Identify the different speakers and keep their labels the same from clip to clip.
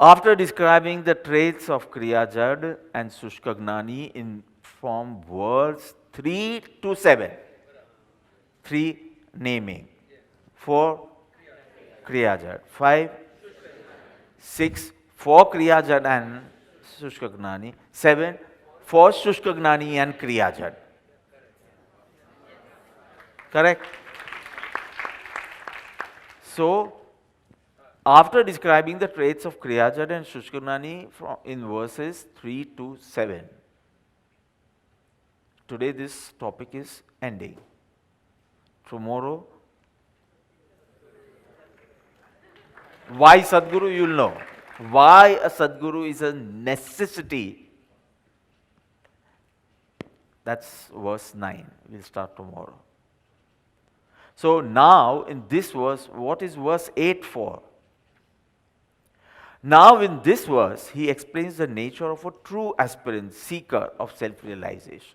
Speaker 1: After describing the traits of Kriya Jad and Shushka Gnani in from verse 3 to 7, 3 naming, 4 Kriya Jad, 5, 6 for Kriya Jad and Shushka Gnani, 7 for Shushka Gnani and Kriya Jad. Correct? So, after describing the traits of Kriya Jad and Shushka Gnani in verses 3 to 7, today this topic is ending. Tomorrow, why Sadguru, you'll know. Why a Sadguru is a necessity. That's verse 9. We'll start tomorrow. So now, in this verse, what is verse 8 for? Now, in this verse, he explains the nature of a true aspirant, seeker of self-realization.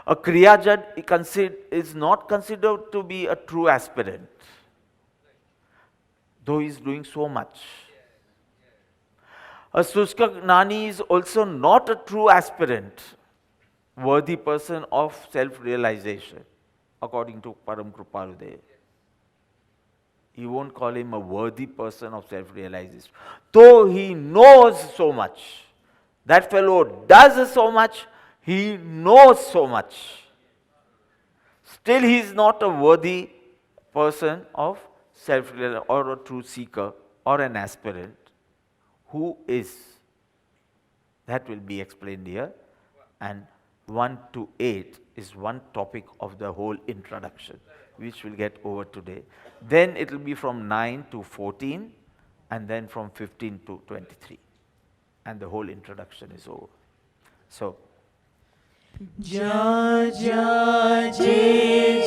Speaker 1: A Kriya Jad is not considered to be a true aspirant, though he is doing so much. A Shushka Gnani is also not a true aspirant, worthy person of self-realization, according to Param Kripaludev. He won't call him a worthy person of self-realization, though he knows so much. That fellow does so much, he knows so much. Still he is not a worthy person of self-realization or a true seeker or an aspirant. Who is? That will be explained here. And 1 to 8 is one topic of the whole introduction, which we'll get over today. Then it will be from 9 to 14, and then from 15 to 23. And the whole introduction is over. So,
Speaker 2: Ja ja je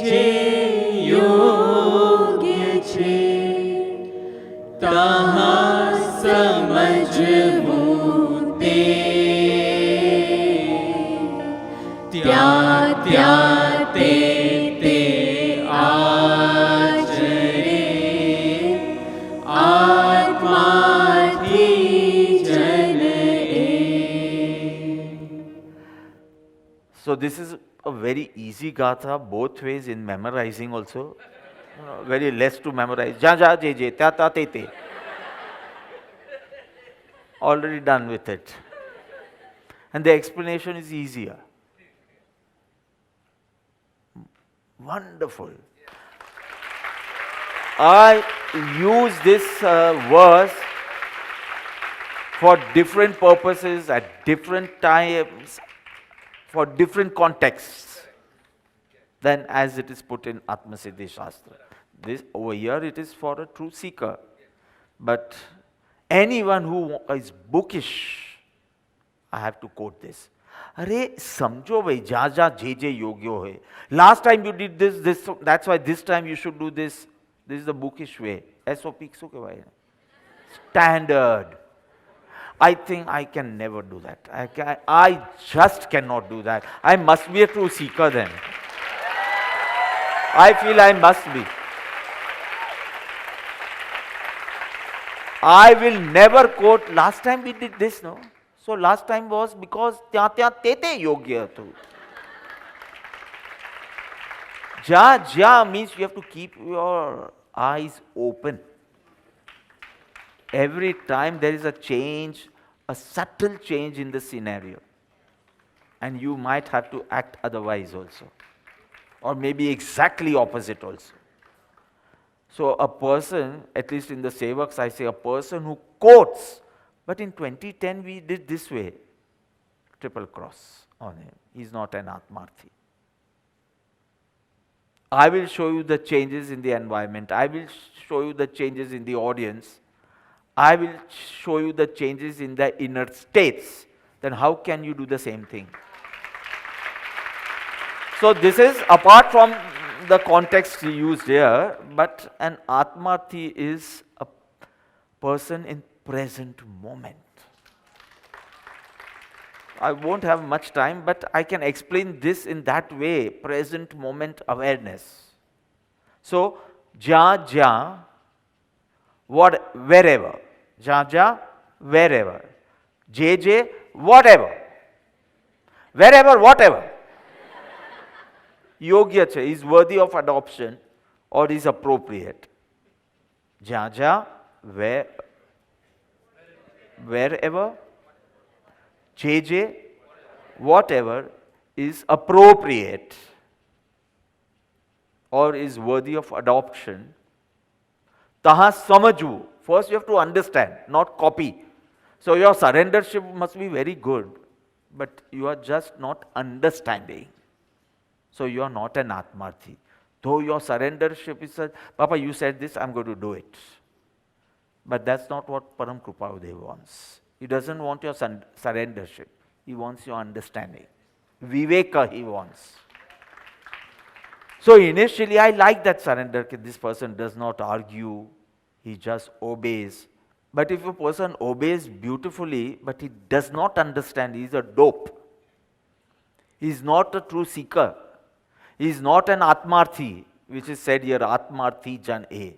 Speaker 2: je योग्य छे तहाँ समझવું તે ત્યાં ત્યાં તે આચરે આત્માથી જને.
Speaker 1: so this is a very easy gatha, both ways in memorizing also. Very less to memorize. Ja ja je je, ta ta te te. Already done with it. And the explanation is easier. Wonderful. I use this verse for different purposes at different times, for different contexts than as it is put in Atma Siddhi Shastra. This over here it is for a true seeker. But anyone who is bookish, I have to quote this. अरे समझो भाई जहाँ जहाँ जे जे योग्यो है. Last time you did this, that's why this time you should do this. This is the bookish way. SOP सो के भाई. Standard. I think I can never do that. I just cannot do that. I must be a true seeker then. I feel I must be. I will never quote, last time we did this, no? So last time was because tya tya te te yogya tu. Ja ja means you have to keep your eyes open. Every time there is a change, a subtle change in the scenario. And you might have to act otherwise also. Or maybe exactly opposite also. So a person, at least in the Sevaks I say, a person who quotes, but in 2010 we did this way, triple cross on him. He's not an Atmarthi. I will show you the changes in the environment. I will show you the changes in the audience. I will show you the changes in the inner states. Then how can you do the same thing? So this is apart from the context used here, but an Atmarthi is a person in present moment. I won't have much time, but I can explain this in that way, present moment awareness. So, ja, ja, wherever. જ્યાં જ્યાં, wherever. જે, whatever. Wherever, whatever. યોગ્ય છે, is worthy of adoption or is appropriate. જ્યાં જ્યાં, wherever, જે, whatever is appropriate or is worthy of adoption. તહા સમજવું. First you have to understand, not copy. So your surrendership must be very good, but you are just not understanding. So you are not an Atmarthi. Though your surrendership is such, Papa, you said this, I'm going to do it. But that's not what Param Kripaludev wants. He doesn't want your surrendership. He wants your understanding. Viveka he wants. So initially I like that surrender. This person does not argue. He just obeys. But if a person obeys beautifully, but he does not understand, he is a dope. He is not a true seeker. He is not an Atmarthi, which is said here, Atmarthi Jan A.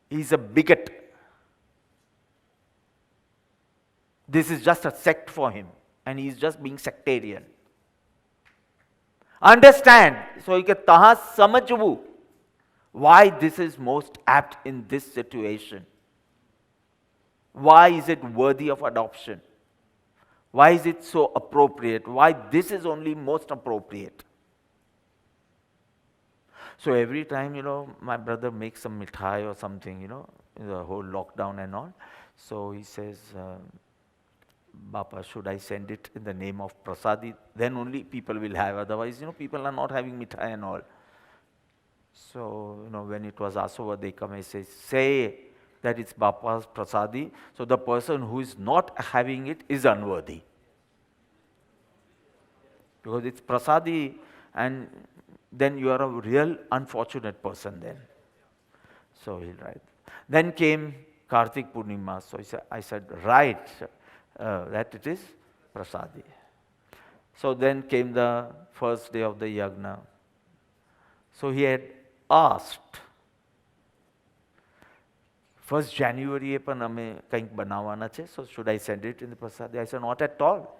Speaker 1: He is a bigot. This is just a sect for him, and he is just being sectarian. Understand. So you can taha samajvu why this is most apt in this situation. Why is it worthy of adoption? Why is it so appropriate? Why this is only most appropriate? So every time, my brother makes some mithai or something, the whole lockdown and all. So he says, Bapa, should I send it in the name of Prasadi? Then only people will have. Otherwise, people are not having mithai and all. So, when it was Asova, they come and say that it's Bapa's Prasadi. So the person who is not having it is unworthy. Because it's Prasadi, and then you are a real unfortunate person then. So he'll write. Then came Kartik Purnima. So I said, write that it is Prasadi. So then came the first day of the Yagna. So he had asked, 1st January પણ અમે કંઈક બનાવવાના છે, so should I send it in the Prasadi? I said, not at all.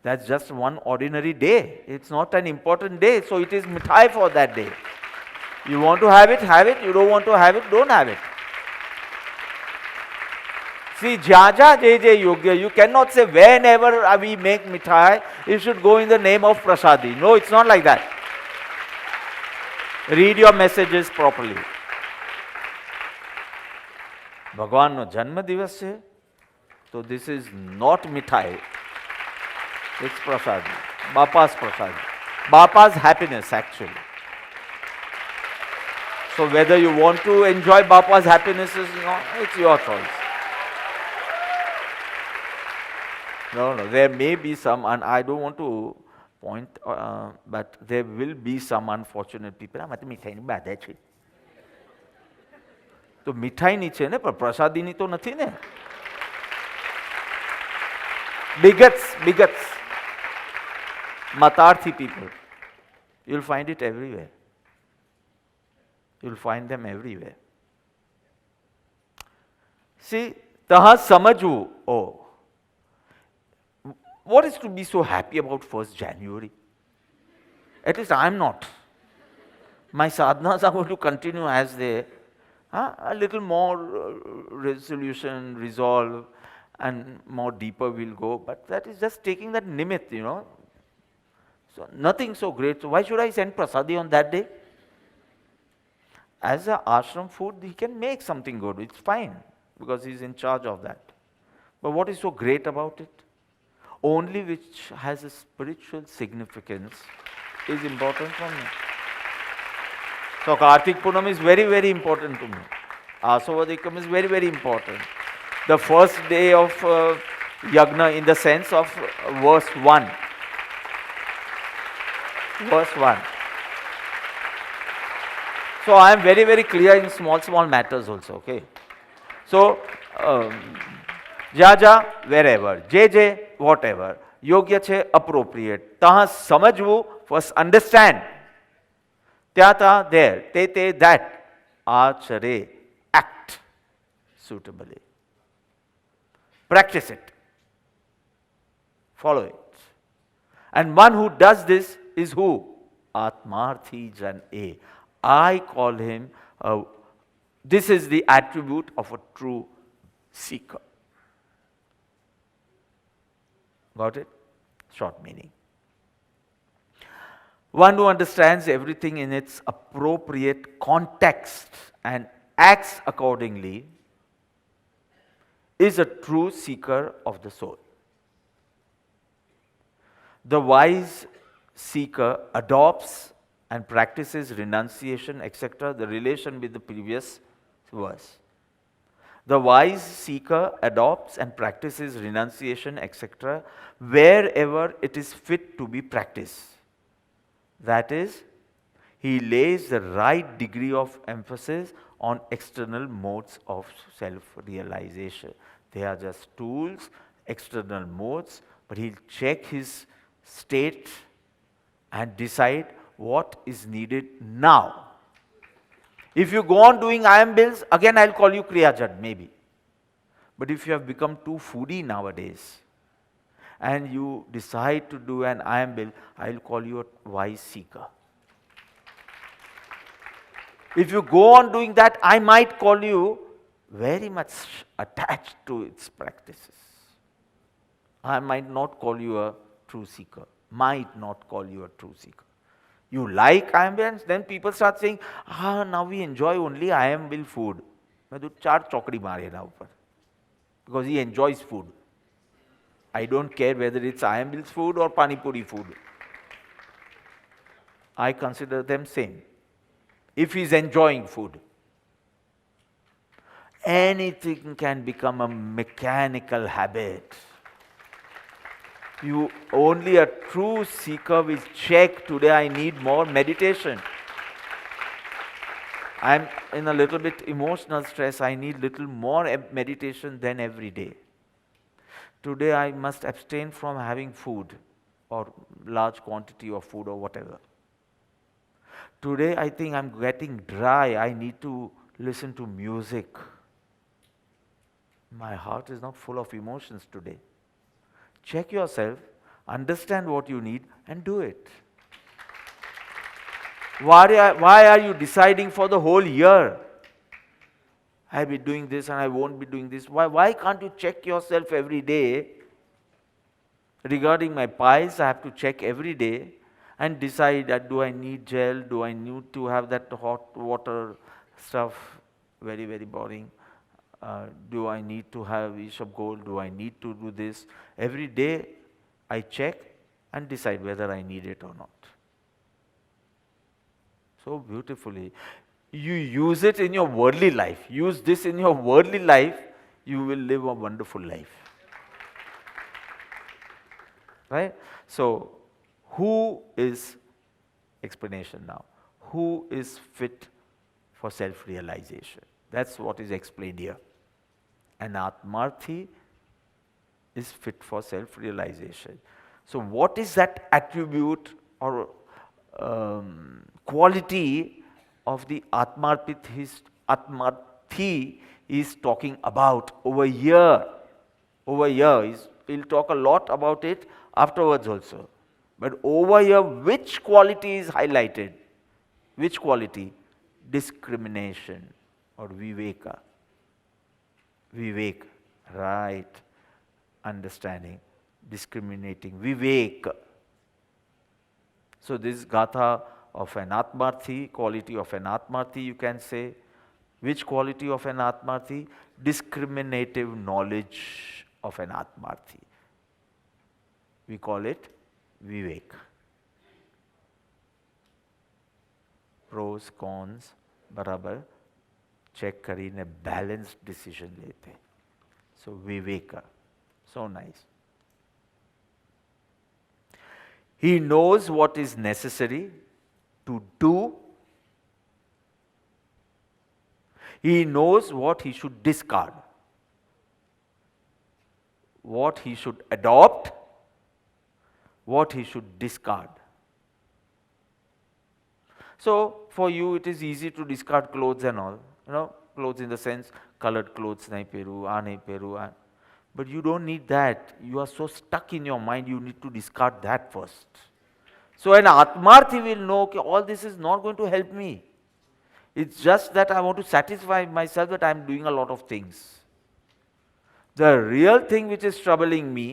Speaker 1: That's just one ordinary day. It's not an important day, so it is mithai for that day. You want to have it, have it. You don't want to have it, don't have it. See, Jaja JJ Yogya, you cannot say whenever we make mithai, it should go in the name of Prasadi. No, it's not like that. Read your messages properly. ભગવાનનો જન્મદિવસ છે, તો this is not mithai. It's Prasadi. Bapa's Prasadi. Bapa's happiness, actually. So whether you want to enjoy Bapa's happiness or not, it's your choice. No, there may be some, and I don't want to point, but there will be some unfortunate people. મારે મીઠાઈની બાધા છે. તો મીઠાઈની છે ને, પણ પ્રસાદીની તો નથી ને. Bigots. Matarthi people. You'll find it everywhere. You'll find them everywhere. See, taha samajhu. Oh. What is to be so happy about 1st January? At least I am not. My sadhanas are going to continue as they, a little more resolution, resolve, and more deeper we'll go. But that is just taking that nimit, So nothing so great. So why should I send Prasadi on that day? As an ashram food, he can make something good. It's fine, because he's in charge of that. But what is so great about it? Only which has a spiritual significance is important for me. So Kartik Purnam is very, very important to me. Asavadikam is very, very important. The first day of Yagna in the sense of verse 1. Verse 1. So I am very, very clear in small matters also, okay? So, Jaja, wherever. JJ, whatever. Yogya che, appropriate. Taha samajvu, first understand. Tyata, there. Te, that. Achare, act. suitably. Practice it. Follow it. And one who does this is who? Atmarthi Jan A. I call him, this is the attribute of a true seeker. Got it? Short meaning. One who understands everything in its appropriate context and acts accordingly is a true seeker of the soul. The wise seeker adopts and practices renunciation, etc., the relation with the previous verse. The wise seeker adopts and practices renunciation, etc., wherever it is fit to be practiced. That is, he lays the right degree of emphasis on external modes of self-realization. They are just tools, external modes, but he'll check his state and decide what is needed now. If you go on doing IM bills, again I'll call you Kriya Jad, maybe. But if you have become too foodie nowadays, and you decide to do an IM bill, I'll call you a wise seeker. If you go on doing that, I might call you very much attached to its practices. I might not call you a true seeker. Might not call you a true seeker. You like IM bills, then people start saying, now we enjoy only IM bill food. मैं तो 4 चौकड़ी मारे ना ऊपर. Because he enjoys food. I don't care whether it's IM bills food or Pani Puri food. I consider them same. If he's enjoying food, anything can become a mechanical habit. Only a true seeker will check, today I need more meditation. I'm in a little bit emotional stress, I need little more meditation than every day. Today I must abstain from having food or large quantity of food or whatever. Today I think I'm getting dry, I need to listen to music. My heart is not full of emotions today. Check yourself, understand what you need and do it. Why are you deciding for the whole year? I'll be doing this and I won't be doing this. Why can't you check yourself every day? Regarding my piles, I have to check every day and decide that do I need gel, do I need to have that hot water stuff, very, very boring. Do I need to have Ishab Gold, do I need to do this? Every day I check and decide whether I need it or not. So beautifully. You use it in your worldly life. Use this in your worldly life, you will live a wonderful life. Right? So, who is, explanation now, who is fit for self-realization? That's what is explained here. An Atmarthi is fit for self-realization. So, what is that attribute or quality of the Atmarthi is talking about over here? Over here, we'll talk a lot about it afterwards also. But over here, which quality is highlighted? Which quality? Discrimination or viveka. Vivek, right. Understanding, discriminating, vivek. So this gatha of an Atmarthi, quality of an Atmarthi, you can say. Which quality of an Atmarthi? Discriminative knowledge of an Atmarthi. We call it Vivek. Pros, cons, barabar, check karine balanced decision lete. So Viveka, so nice. He knows what is necessary to do. He knows what he should discard, what he should adopt, what he should discard. So, for you it is easy to discard clothes and all, clothes in the sense colored clothes nahi peru, nahi peru. But you don't need that. You are so stuck in your mind, you need to discard that first. So an Atmarthi will know that all this is not going to help me. It's just that I want to satisfy myself that I am doing a lot of things. The real thing which is troubling me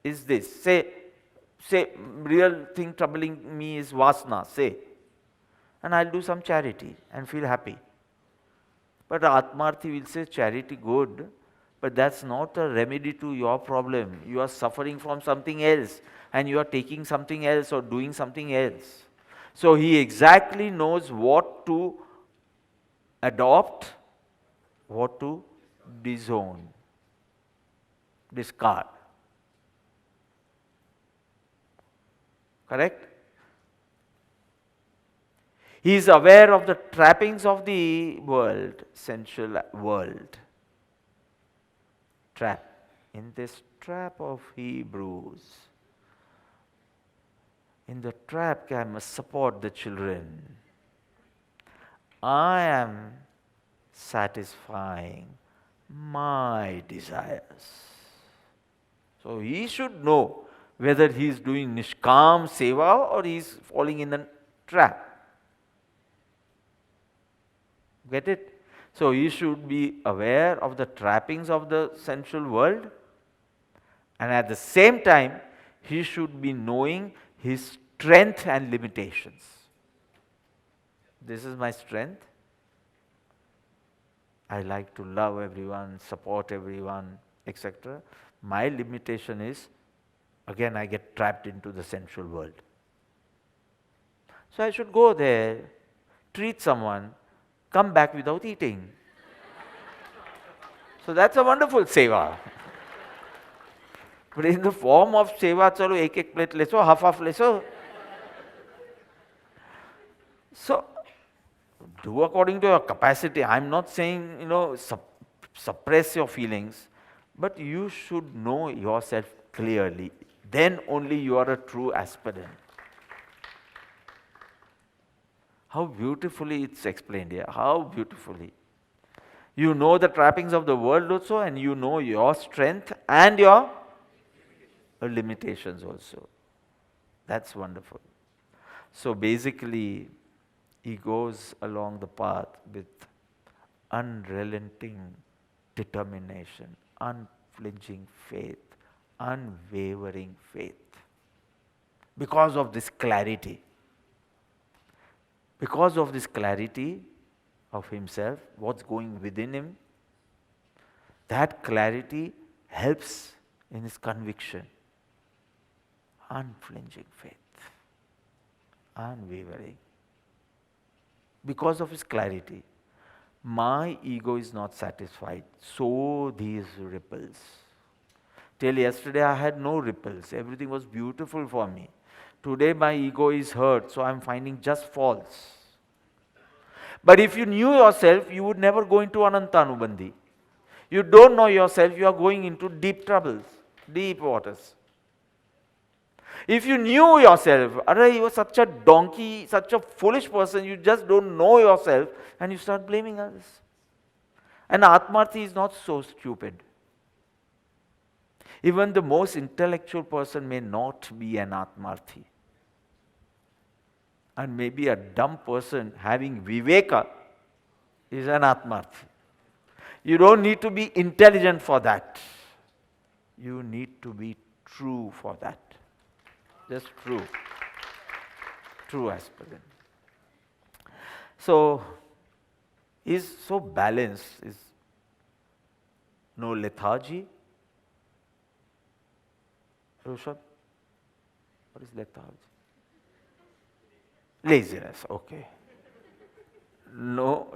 Speaker 1: is this. Say, real thing troubling me is Vasna, say. And I'll do some charity and feel happy. But Atmarthi will say, charity good, but that's not a remedy to your problem. You are suffering from something else, and you are taking something else or doing something else. So he exactly knows what to adopt, what to disown, discard. Correct? He is aware of the trappings of the world, sensual world. Trap. In this trap of Hebrews, in the trap I must support the children. I am satisfying my desires. So he should know whether he is doing Nishkam Seva or he is falling in a trap. Get it? So he should be aware of the trappings of the sensual world, and at the same time he should be knowing his strength and limitations. This is my strength. I like to love everyone, support everyone, etc. My limitation is, again, I get trapped into the sensual world. So I should go there, treat someone, come back without eating. So that's a wonderful seva. But in the form of seva, chalo ek plate leso, half leso. So do according to your capacity. I'm not saying, suppress your feelings, but you should know yourself clearly. Then only you are a true aspirant. How beautifully it's explained here. How beautifully. You know the trappings of the world also, and you know your strength and your limitations also. That's wonderful. So basically, he goes along the path with unrelenting determination, unflinching faith, unwavering faith. Because of this clarity. Because of this clarity of himself, what's going within him, that clarity helps in his conviction. Unflinching faith, unwavering. Because of his clarity, my ego is not satisfied, so these ripples. Till yesterday I had no ripples, everything was beautiful for me. Today my ego is hurt, so I'm finding just faults. But if you knew yourself, you would never go into Anantanubandhi. You don't know yourself, you are going into deep troubles, deep waters. If you knew yourself, you are such a donkey, such a foolish person, you just don't know yourself, and you start blaming others. And Atmarthi is not so stupid. Even the most intellectual person may not be an Atmarthi. And maybe a dumb person having Viveka is an Atmarthi. You don't need to be intelligent for that. You need to be true for that. Just true. True aspirant. So, is so balanced, is no lethargy. Rushabh, what is lethargy? Laziness, okay. No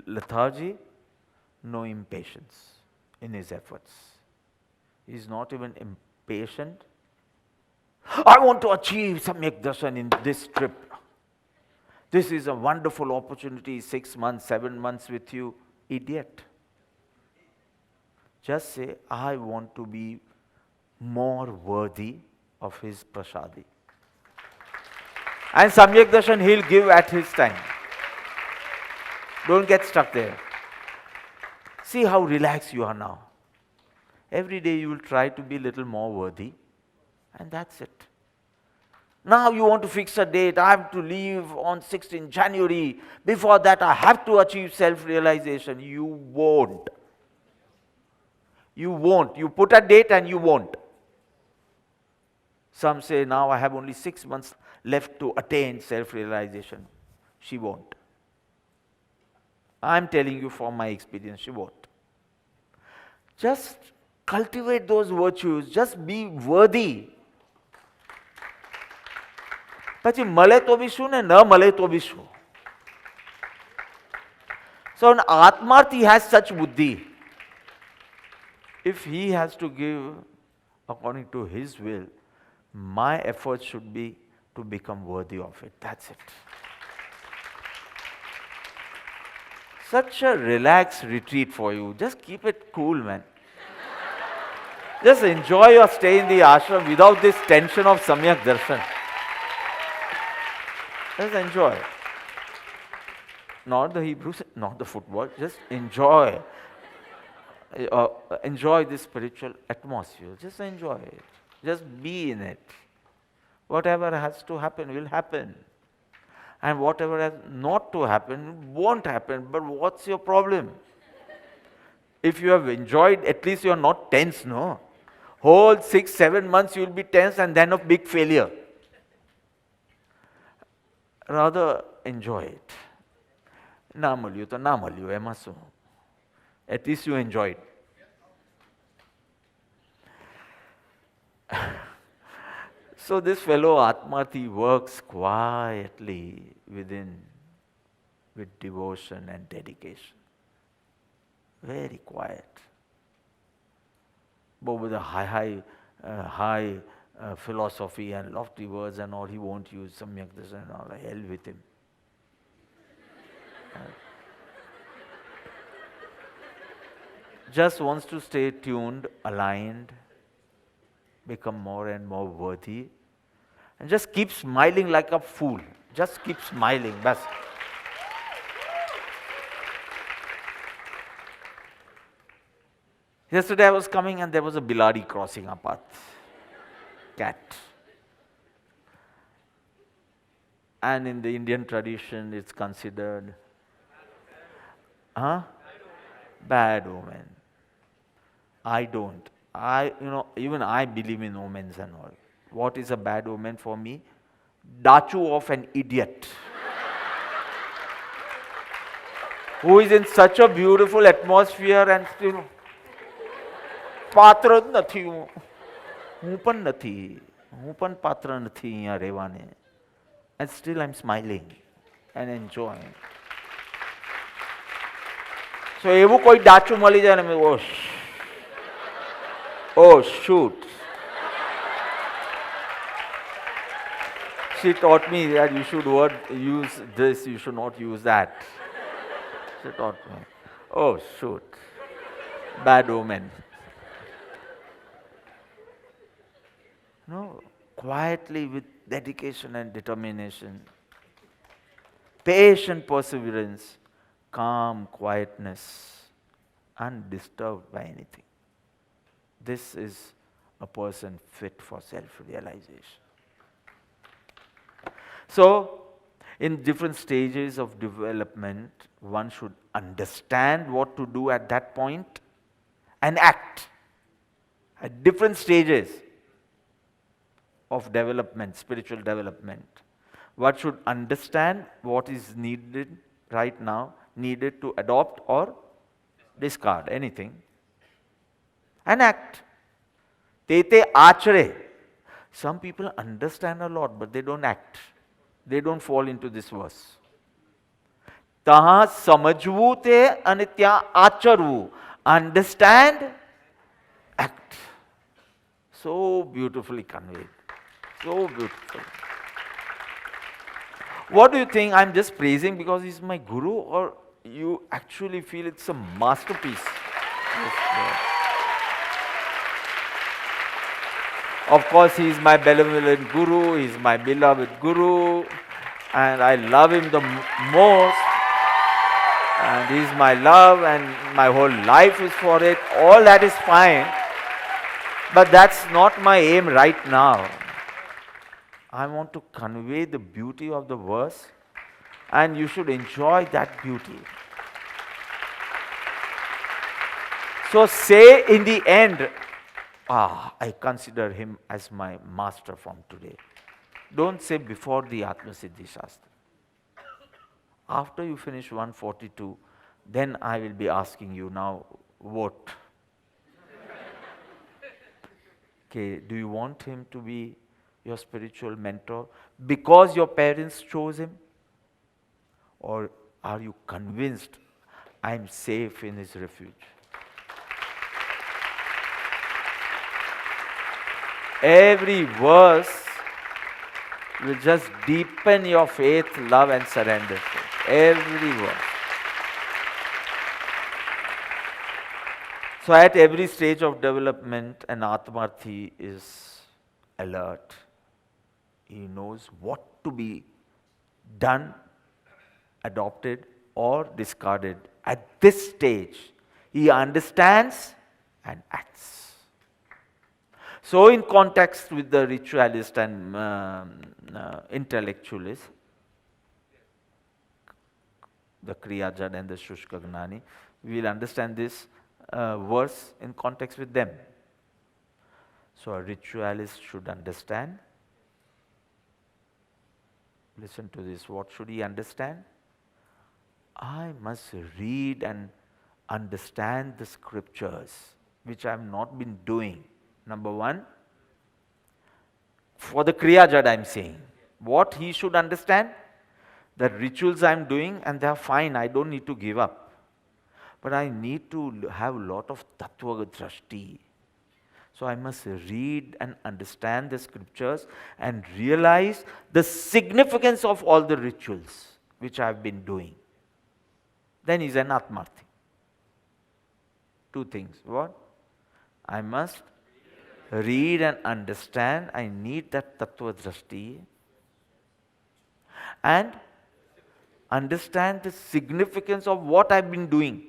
Speaker 1: lethargy, no impatience in his efforts. He is not even impatient. I want to achieve Samyak Darshan in this trip. This is a wonderful opportunity, 6 months, 7 months with you. Idiot. Just say, I want to be more worthy of his prasadi. And Samyak Darshan he'll give at his time. Don't get stuck there. See how relaxed you are now. Every day you will try to be a little more worthy, and that's it. Now you want to fix a date. I have to leave on 16th January. Before that, I have to achieve self-realization. You won't. You won't. You put a date and you won't. Some say, now I have only 6 months left to attain self-realization. She won't. I'm telling you from my experience, she won't. Just cultivate those virtues. Just be worthy. પછી મળે તો બી શું ને ન મળે તો બી શું. So an Atmarthi has such buddhi. If he has to give according to his will, my effort should be to become worthy of it. That's it. Such a relaxed retreat for you. Just keep it cool, man. Just enjoy your stay in the ashram without this tension of Samyak Darshan. Just enjoy. Not the Hebrews, not the football. Just enjoy. Enjoy this spiritual atmosphere. Just enjoy it. Just be in it. Whatever has to happen will happen. And whatever has not to happen won't happen. But what's your problem? If you have enjoyed, at least you are not tense, no? Whole 6-7 months you will be tense and then a big failure. Rather enjoy it. ના મળ્યું તો ના મળ્યું, એમાં શું? At least you enjoyed. So this fellow Atmarthi works quietly within with devotion and dedication. Very quiet. But with a high philosophy and lofty words and all, he won't use Samyak Darshan and all. Hell with him. Just wants to stay tuned, aligned, become more and more worthy, and just keep smiling like a fool. Just keep smiling. Bas. Yesterday I was coming and there was a biladi crossing our path. Cat. And in the Indian tradition it's considered bad omen. I don't. Even I believe in omens and all. What is a bad omen for me? Dachu of an idiot. Who is in such a beautiful atmosphere and still પાત્ર જ નથી હું. હું પણ નથી. હું પણ પાત્ર નથી અહીંયા રહેવાને. And still I'm smiling and enjoying. So એવું કોઈ ડાચું મળી જાય ને oh shoot. She taught me that you should use this, you should not use that. She taught me. Oh shoot. Bad omen. No, quietly with dedication and determination, patient perseverance, calm quietness, undisturbed by anything. This is a person fit for self-realization. So, in different stages of development, one should understand what to do at that point and act at different stages of development, spiritual development. One should understand what is needed right now, needed to adopt or discard anything, and act. Tete achare. Some people understand a lot, but they don't act. They don't fall into this verse. Taha samajvu te અને ત્યાં આચરવું. Understand, act. So beautifully conveyed. So beautiful. What do you think? I'm just praising because he's my guru, or you actually feel it's a masterpiece? Of course, he is my benevolent guru, he is my beloved guru, and I love him the most. and he is my love and my whole life is for it. All that is fine, but that's not my aim right now. I want to convey the beauty of the verse, and you should enjoy that beauty. So say in the end, I consider him as my master from today. Don't say before the Atmasiddhi Shastra. After you finish 142, then I will be asking you now, vote. Okay, do you want him to be your spiritual mentor because your parents chose him? Or are you convinced I am safe in his refuge? Every verse will just deepen your faith, love, and surrender. Every verse. So at every stage of development, an Atmarthi is alert. He knows what to be done, adopted, or discarded. At this stage, he understands and acts. So in context with the ritualist and intellectualist, the Kriya Jad and the Shushka Gnani, we will understand this verse in context with them. So a ritualist should understand. Listen to this. What should he understand? I must read and understand the scriptures, which I have not been doing. Number one, for the Kriya Jad I am saying, what he should understand? The rituals I am doing, and they are fine, I don't need to give up. But I need to have a lot of Tattva Drashti. So I must read and understand the scriptures and realize the significance of all the rituals which I have been doing. Then he is an Atmarthi. Two things. What? I must read and understand. I need that Tattva Drashti. And understand the significance of what I've been doing.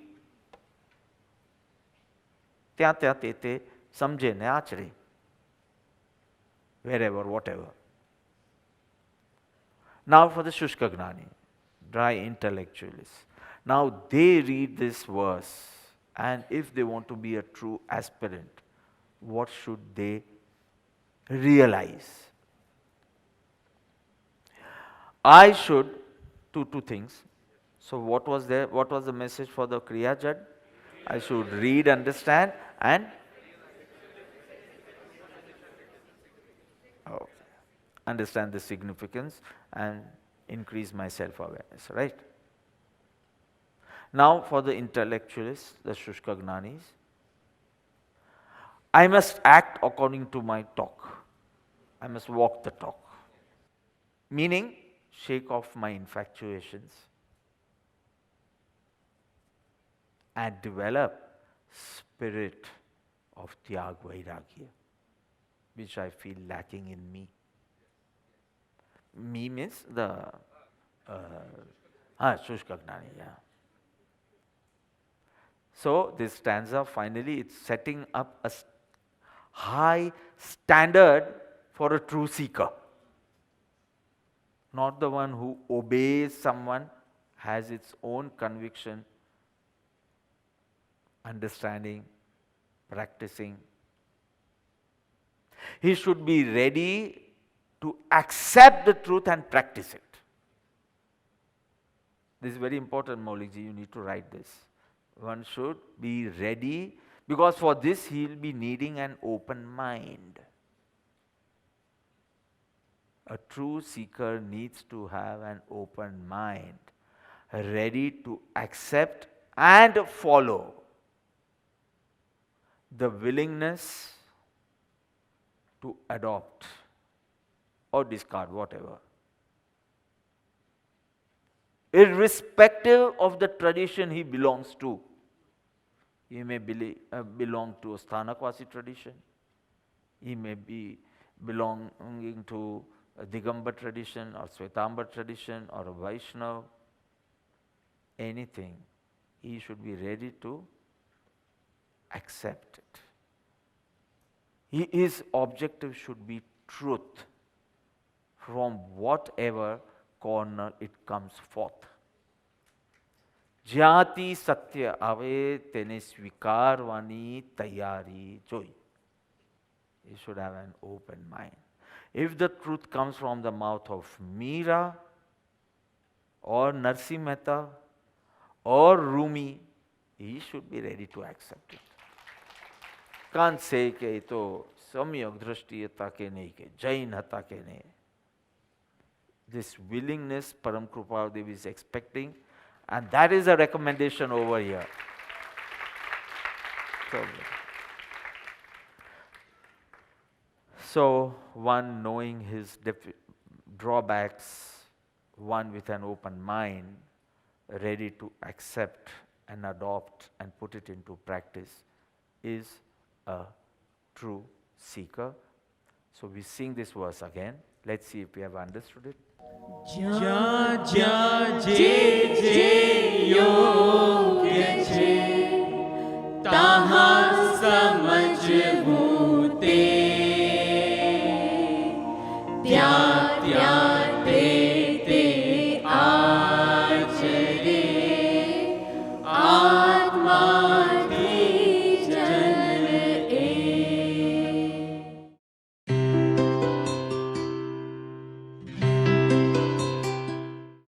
Speaker 1: Tya tya te te samjhe ne achare. Wherever, whatever. Now for the Shushka Gnani, dry intellectualists. Now they read this verse, and if they want to be a true aspirant, what should they realize? I should do two things. So what was there? What was the message for the Kriya Jad? I should read, understand, and understand the significance and increase my self-awareness, right? Now for the intellectualists, the Shushka Gnanis, I must act according to my talk. I must walk the talk. Meaning, shake off my infatuations and develop spirit of Tyag Vairagya, which I feel lacking in me. Me means the Shushka Gnani, yeah. So this stanza finally it's setting up a high standard for a true seeker. Not the one who obeys someone, has its own conviction, understanding, practicing. He should be ready to accept the truth and practice it. This is very important, Maulikji, you need to write this. One should be ready, because for this he will be needing an open mind. A true seeker needs to have an open mind, ready to accept and follow. The willingness to adopt or discard, whatever. Irrespective of the tradition he belongs to. He may belong to a Sthanakvasi tradition. He may be belonging to a Digambar tradition or Svetambar tradition or a Vaishnava. Anything. he should be ready to accept it. His objective should be truth from whatever corner it comes forth. જ્યાંથી સત્ય આવે તેને સ્વીકારવાની તૈયારી જોઈ. You should have an open mind. If the truth comes from the mouth of Meera or Narsi Mehta or Rumi, he should be ready to accept it. Can't say કે એ તો સમ્યક દ્રષ્ટિ હતા કે નહીં, કે જૈન હતા કે નહીં. This willingness Param Krupadev is expecting, and that is a recommendation over here. So one knowing his drawbacks, one with an open mind, ready to accept and adopt and put it into practice, is a true seeker. So we sing this verse again. Let's see if we have understood it.
Speaker 2: જ્યાં જ્યાં જે